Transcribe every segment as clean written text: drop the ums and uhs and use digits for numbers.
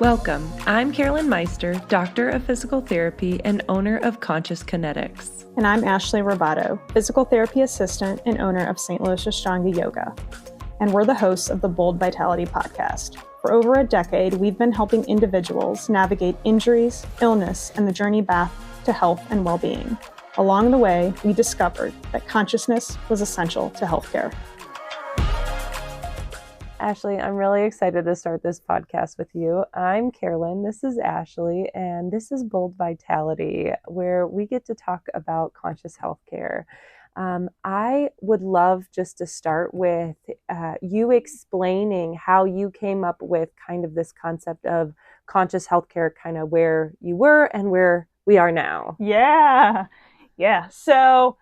Welcome. I'm Carolyn Meister, Doctor of Physical Therapy and owner of Conscious Kinetics. And I'm Ashley Ribaudo, Physical Therapy Assistant and owner of St. Louis Ashtanga Yoga. And we're the hosts of the Bold Vitality podcast. For over a decade, we've been helping individuals navigate injuries, illness, and the journey back to health and well-being. Along the way, we discovered that consciousness was essential to healthcare. Ashley, I'm really excited to start this podcast with you. I'm Carolyn, this is Ashley, and this is Bold Vitality, where we get to talk about conscious healthcare. I would love just to start with you explaining how you came up with kind of this concept of conscious healthcare, kind of where you were and where we are now. Yeah. So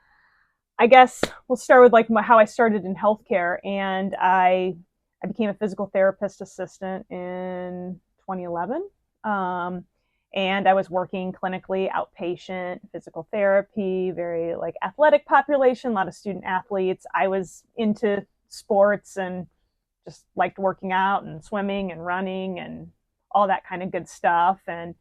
I guess we'll start with like how I started in healthcare, and I became a physical therapist assistant in 2011. And I was working clinically, outpatient, physical therapy, very like athletic population, a lot of student athletes. I was into sports and just liked working out and swimming and running and all that kind of good stuff. And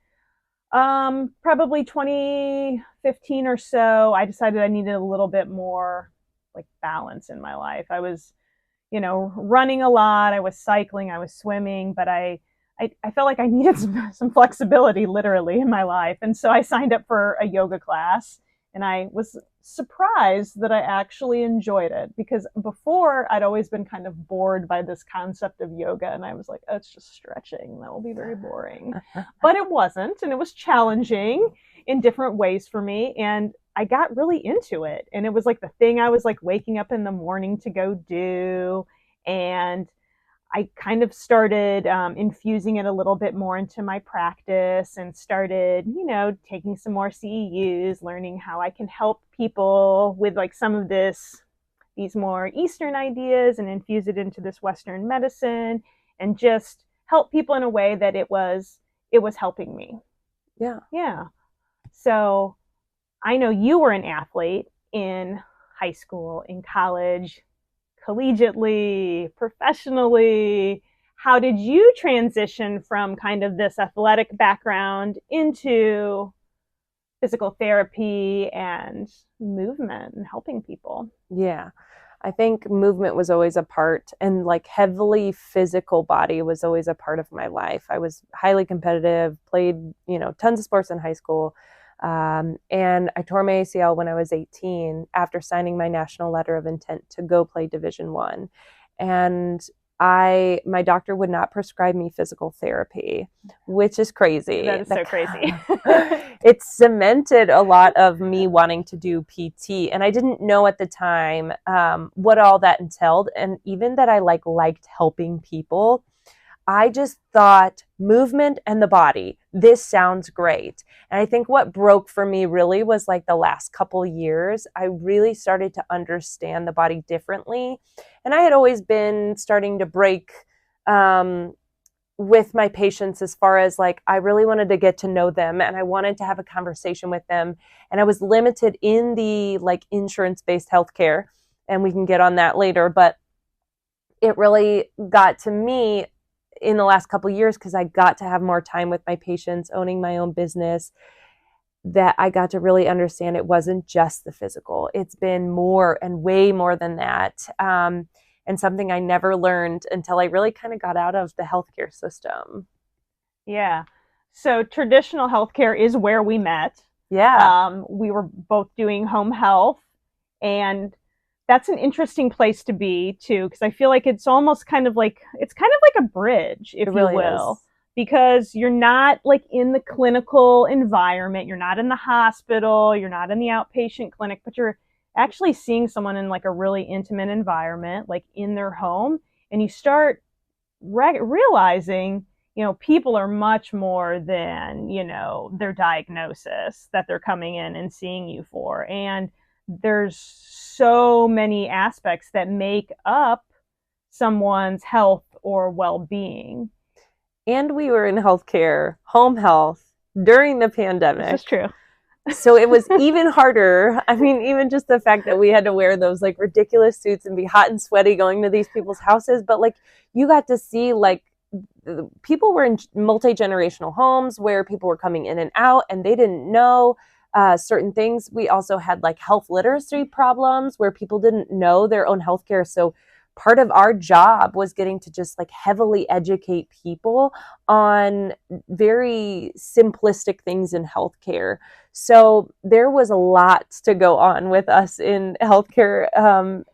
probably 2015 or so, I decided I needed a little bit more like balance in my life. I was running a lot, I was cycling, I was swimming, but I felt like I needed some flexibility literally in my life. And so I signed up for a yoga class, and I was surprised that I actually enjoyed it, because before I'd always been kind of bored by this concept of yoga. And I was like, oh, it's just stretching. That will be very boring. But it wasn't. And it was challenging in different ways for me. And I got really into it. And it was like the thing I was like waking up in the morning to go do. And I kind of started infusing it a little bit more into my practice, and started, taking some more CEUs, learning how I can help people with like some of these more Eastern ideas and infuse it into this Western medicine, and just help people in a way that it was helping me. Yeah. So I know you were an athlete in high school, in college, collegiately, professionally. How did you transition from kind of this athletic background into physical therapy and movement and helping people? Yeah, I think movement was always a part, and like heavily physical body was always a part of my life. I was highly competitive, played, tons of sports in high school. And I tore my ACL when I was 18 after signing my national letter of intent to go play Division I. And my doctor would not prescribe me physical therapy, which is crazy. That is so crazy. It cemented a lot of me wanting to do PT. And I didn't know at the time what all that entailed. And even that I liked helping people. I just thought movement and the body, this sounds great. And I think what broke for me really was like the last couple years, I really started to understand the body differently. And I had always been starting to break with my patients as far as like, I really wanted to get to know them, and I wanted to have a conversation with them. And I was limited in the like insurance-based healthcare, and we can get on that later. But it really got to me in the last couple of years, because I got to have more time with my patients, owning my own business, that I got to really understand it wasn't just the physical. It's been more and way more than that. And something I never learned until I really kind of got out of the healthcare system. Yeah. So traditional healthcare is where we met. Yeah. We were both doing home health, and that's an interesting place to be too, because I feel like it's almost kind of like a bridge, if you will, because you're not like in the clinical environment, you're not in the hospital, you're not in the outpatient clinic, but you're actually seeing someone in like a really intimate environment, like in their home, and you start realizing, people are much more than, their diagnosis that they're coming in and seeing you for. And there's so many aspects that make up someone's health or well-being. And we were in healthcare, home health, during the pandemic. This is true. So it was even harder. I mean, even just the fact that we had to wear those like ridiculous suits and be hot and sweaty going to these people's houses. But like you got to see like people were in multi-generational homes where people were coming in and out and they didn't know certain things. We also had like health literacy problems where people didn't know their own healthcare. So part of our job was getting to just like heavily educate people on very simplistic things in healthcare. So there was a lot to go on with us in healthcare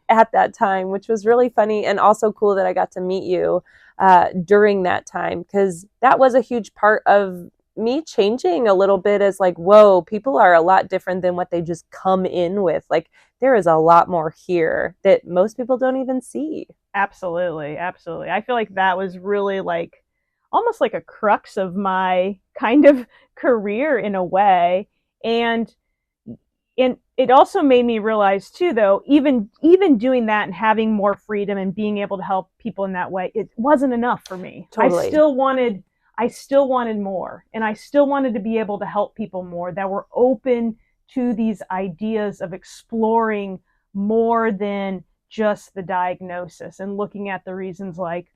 at that time, which was really funny and also cool that I got to meet you during that time, because that was a huge part of me changing a little bit as like, whoa, people are a lot different than what they just come in with. Like there is a lot more here that most people don't even see. Absolutely. Absolutely. I feel like that was really like almost like a crux of my kind of career in a way. And it also made me realize too, though, even doing that and having more freedom and being able to help people in that way, it wasn't enough for me. Totally. I still wanted more, and I still wanted to be able to help people more that were open to these ideas of exploring more than just the diagnosis and looking at the reasons like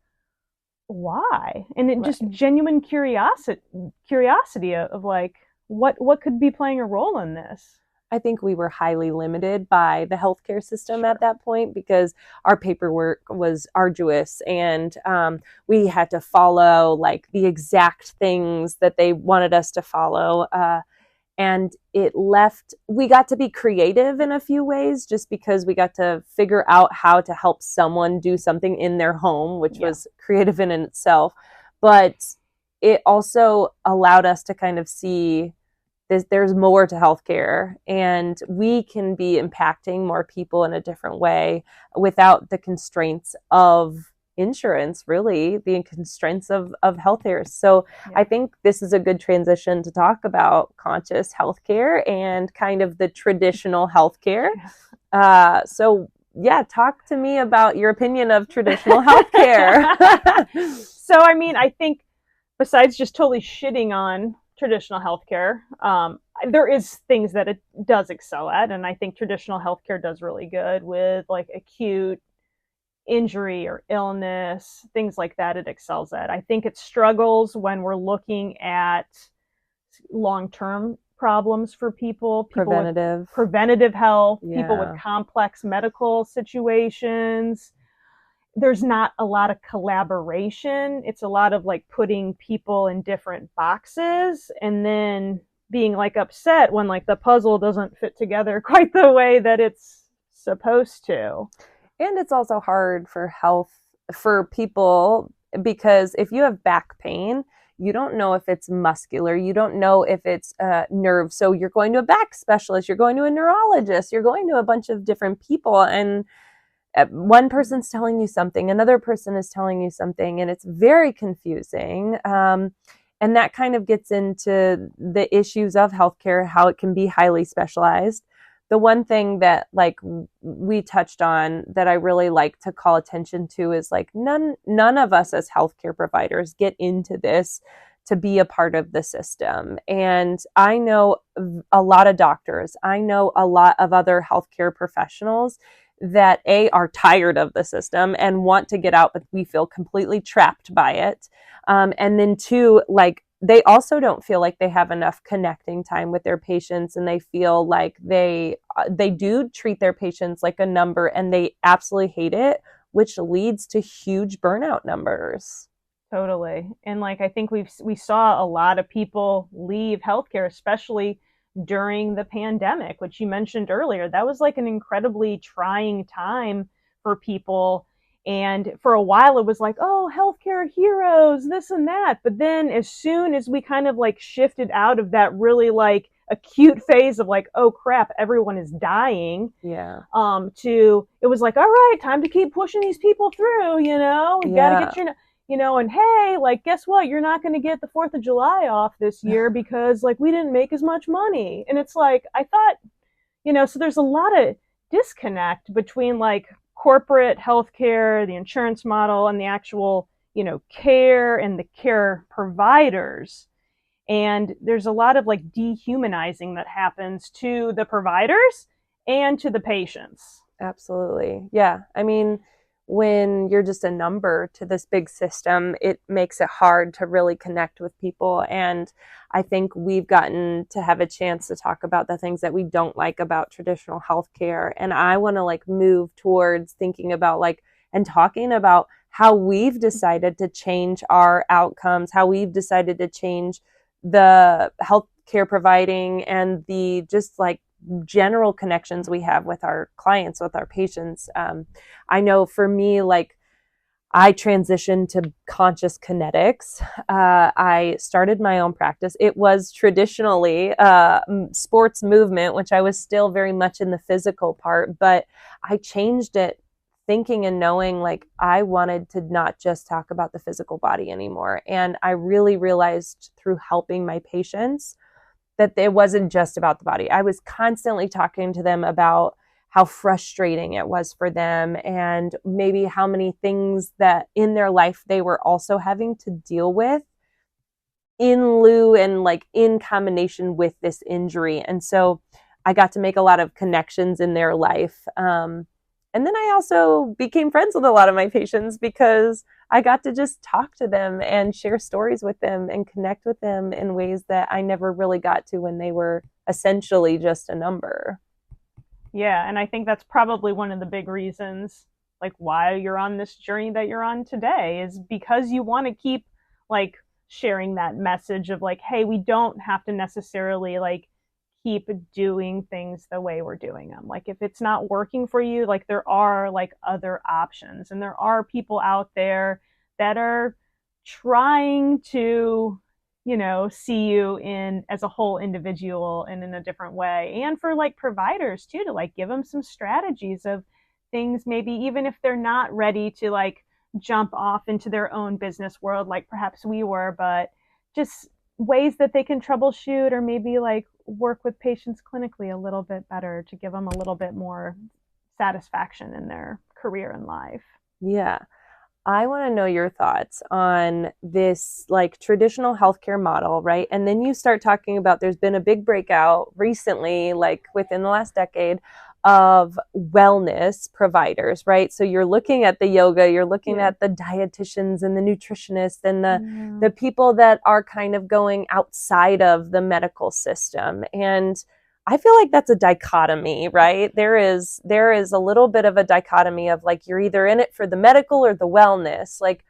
why, and it just genuine curiosity of like what could be playing a role in this. I think we were highly limited by the healthcare system at that point because our paperwork was arduous and we had to follow like the exact things that they wanted us to follow. And we got to be creative in a few ways just because we got to figure out how to help someone do something in their home, which was creative in itself. But it also allowed us to kind of see there's more to healthcare and we can be impacting more people in a different way without the constraints of insurance, really, the constraints of healthcare. So I think this is a good transition to talk about conscious healthcare and kind of the traditional healthcare. So talk to me about your opinion of traditional healthcare. So, I mean, I think besides just totally shitting on traditional healthcare, there is things that it does excel at, and I think traditional healthcare does really good with like acute injury or illness, things like that. It excels at. I think it struggles when we're looking at long-term problems for people preventative health, people with complex medical situations. There's not a lot of collaboration. It's a lot of like putting people in different boxes and then being like upset when like the puzzle doesn't fit together quite the way that it's supposed to. And it's also hard for people because if you have back pain, you don't know if it's muscular, you don't know if it's nerve. So you're going to a back specialist, you're going to a neurologist, you're going to a bunch of different people, and one person's telling you something, another person is telling you something, and it's very confusing. And that kind of gets into the issues of healthcare, how it can be highly specialized. The one thing that like we touched on that I really like to call attention to is like none of us as healthcare providers get into this to be a part of the system. And I know a lot of doctors, I know a lot of other healthcare professionals that are tired of the system and want to get out, but we feel completely trapped by it. And then two, like they also don't feel like they have enough connecting time with their patients, and they feel like they do treat their patients like a number, and they absolutely hate it, which leads to huge burnout numbers. Totally. And like I think we saw a lot of people leave healthcare, especially during the pandemic, which you mentioned earlier. That was like an incredibly trying time for people. And for a while it was like, oh, healthcare heroes, this and that. But then as soon as we kind of like shifted out of that really like acute phase of like, oh crap, everyone is dying. To it was like, all right, time to keep pushing these people through, we gotta get your, and hey, like, guess what? You're not going to get the 4th of July off this year because like we didn't make as much money. And it's like, I thought, so there's a lot of disconnect between like corporate healthcare, the insurance model, and the actual, care and the care providers. And there's a lot of like dehumanizing that happens to the providers and to the patients. Absolutely. Yeah. I mean, when you're just a number to this big system, it makes it hard to really connect with people. And I think we've gotten to have a chance to talk about the things that we don't like about traditional healthcare. And I want to like move towards thinking about like, and talking about how we've decided to change our outcomes, how we've decided to change the healthcare providing and the just like general connections we have with our clients, with our patients. I know for me, like I transitioned to conscious kinetics. I started my own practice. It was traditionally sports movement, which I was still very much in the physical part, but I changed it thinking and knowing like I wanted to not just talk about the physical body anymore. And I really realized through helping my patients that it wasn't just about the body. I was constantly talking to them about how frustrating it was for them and maybe how many things that in their life they were also having to deal with in lieu and like in combination with this injury. And so I got to make a lot of connections in their life. And then I also became friends with a lot of my patients because I got to just talk to them and share stories with them and connect with them in ways that I never really got to when they were essentially just a number. Yeah, and I think that's probably one of the big reasons like why you're on this journey that you're on today is because you want to keep like sharing that message of like, hey, we don't have to necessarily like keep doing things the way we're doing them. Like if it's not working for you, like there are like other options and there are people out there that are trying to, you know, see you in as a whole individual and in a different way. And for like providers too, to like give them some strategies of things, maybe even if they're not ready to like jump off into their own business world, like perhaps we were, but just ways that they can troubleshoot or maybe like work with patients clinically a little bit better to give them a little bit more satisfaction in their career and life. Yeah. I want to know your thoughts on this like traditional healthcare model, right? And then you start talking about there's been a big breakout recently, like within the last decade, of wellness providers, right? So you're looking at the yoga, you're looking at the dietitians and the nutritionists and the people that are kind of going outside of the medical system. And I feel like that's a dichotomy, right? There is a little bit of a dichotomy of like you're either in it for the medical or the wellness. Like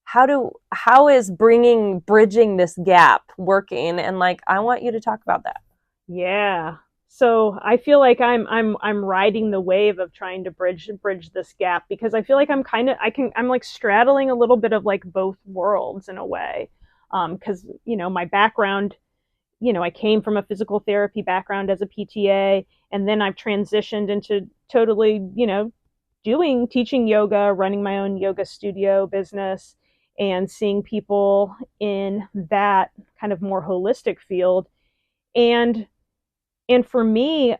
how is bridging this gap working? And like I want you to talk about that. Yeah. So I feel like I'm riding the wave of trying to bridge this gap because I feel like I'm like straddling a little bit of like both worlds in a way. Because you know my background, you know, I came from a physical therapy background as a PTA, and then I've transitioned into totally, you know, teaching yoga, running my own yoga studio business, and seeing people in that kind of more holistic field. And for me,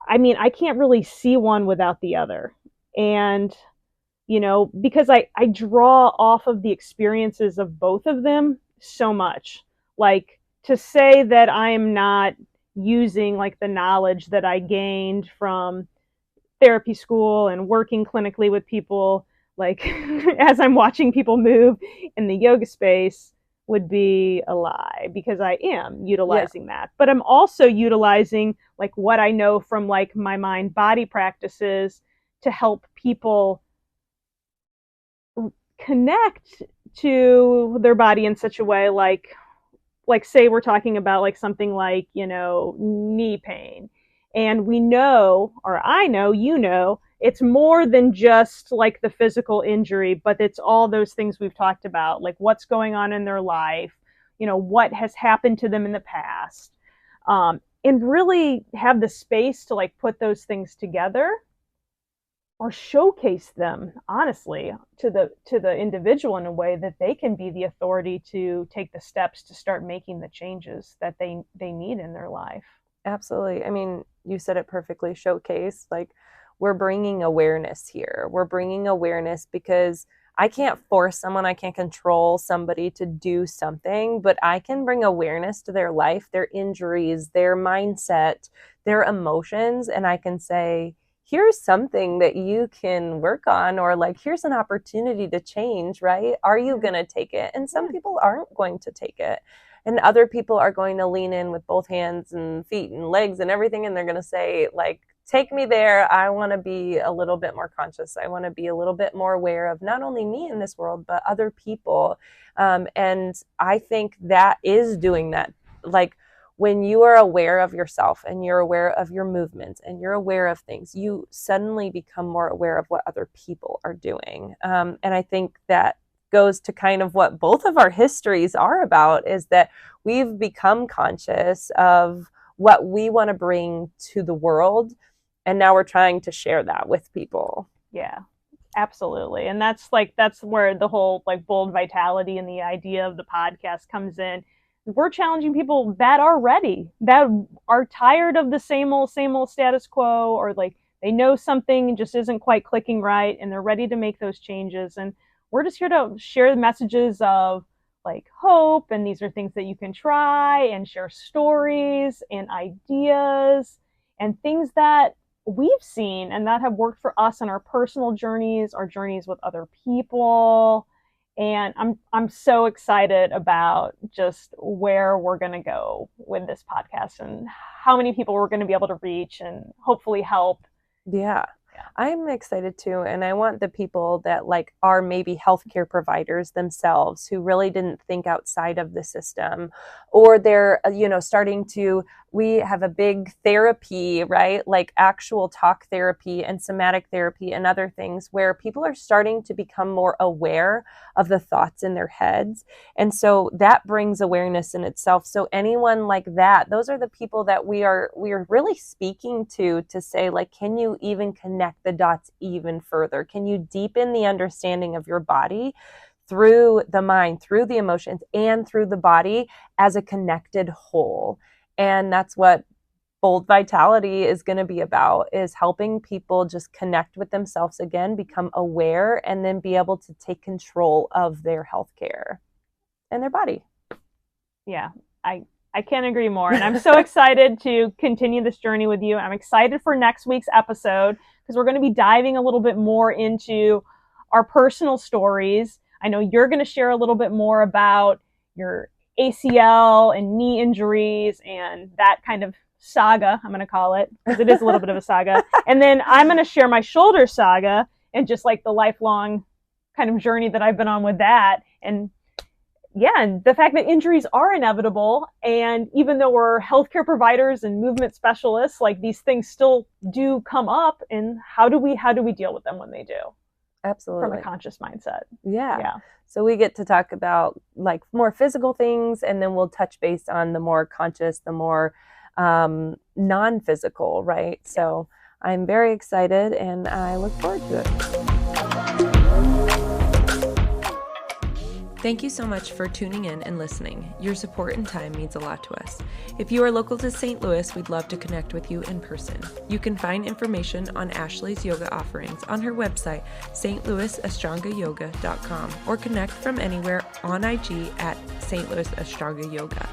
I mean, I can't really see one without the other. And, you know, because I draw off of the experiences of both of them so much. Like, to say that I am not using like the knowledge that I gained from therapy school and working clinically with people, like as I'm watching people move in the yoga space would be a lie because I am utilizing that. But I'm also utilizing like what I know from like my mind body practices to help people connect to their body in such a way like say we're talking about like something like, you know, knee pain. And we know, or I know, you know, it's more than just like the physical injury, but it's all those things we've talked about, like what's going on in their life, you know, what has happened to them in the past. And really have the space to like put those things together or showcase them honestly to the individual in a way that they can be the authority to take the steps to start making the changes that they need in their life. Absolutely. I mean, you said it perfectly, showcase. Like we're bringing awareness here. We're bringing awareness because I can't force someone, I can't control somebody to do something, but I can bring awareness to their life, their injuries, their mindset, their emotions, and I can say, here's something that you can work on, or like, here's an opportunity to change, right? Are you going to take it? And some people aren't going to take it. And other people are going to lean in with both hands and feet and legs and everything. And they're going to say, like, take me there. I want to be a little bit more conscious. I want to be a little bit more aware of not only me in this world, but other people. And I think that is doing that. Like, when you are aware of yourself and you're aware of your movements and you're aware of things, you suddenly become more aware of what other people are doing. And I think that goes to kind of what both of our histories are about, is that we've become conscious of what we want to bring to the world. And now we're trying to share that with people. Yeah, absolutely. And that's where the whole like bold vitality and the idea of the podcast comes in. We're challenging people that are ready, that are tired of the same old status quo, or like they know something just isn't quite clicking right and they're ready to make those changes. And we're just here to share the messages of like hope, and these are things that you can try, and share stories and ideas and things that we've seen and that have worked for us in our personal journeys, our journeys with other people. And I'm so excited about just where we're going to go with this podcast and how many people we're going to be able to reach and hopefully help. Yeah. I'm excited too. And I want the people that like are maybe healthcare providers themselves who really didn't think outside of the system, or they're, starting to, we have a big therapy, right? Like actual talk therapy and somatic therapy and other things where people are starting to become more aware of the thoughts in their heads. And so that brings awareness in itself. So anyone like that, those are the people that we are really speaking to say, like, can you even connect the dots even further? Can you deepen the understanding of your body through the mind, through the emotions, and through the body as a connected whole? And that's what Bold Vitality is going to be about, is helping people just connect with themselves again, become aware, and then be able to take control of their healthcare and their body. Yeah, I can't agree more. And I'm so excited to continue this journey with you. I'm excited for next week's episode because we're going to be diving a little bit more into our personal stories. I know you're going to share a little bit more about your ACL and knee injuries and that kind of saga, I'm going to call it, because it is a little bit of a saga. And then I'm going to share my shoulder saga and just like the lifelong kind of journey that I've been on with that. And yeah, the fact that injuries are inevitable, and even though we're healthcare providers and movement specialists, like these things still do come up, and how do we deal with them when they do? Absolutely. From a conscious mindset. Yeah. So we get to talk about like more physical things, and then we'll touch base on the more conscious, the more non-physical, right? So I'm very excited and I look forward to it. Thank you so much for tuning in and listening. Your support and time means a lot to us. If you are local to St. Louis, we'd love to connect with you in person. You can find information on Ashley's yoga offerings on her website, stlouisashtangayoga.com, or connect from anywhere on IG at St. Louis Ashtanga Yoga.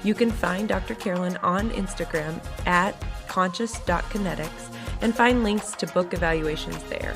You can find Dr. Carolyn on Instagram at conscious.kinetics and find links to book evaluations there.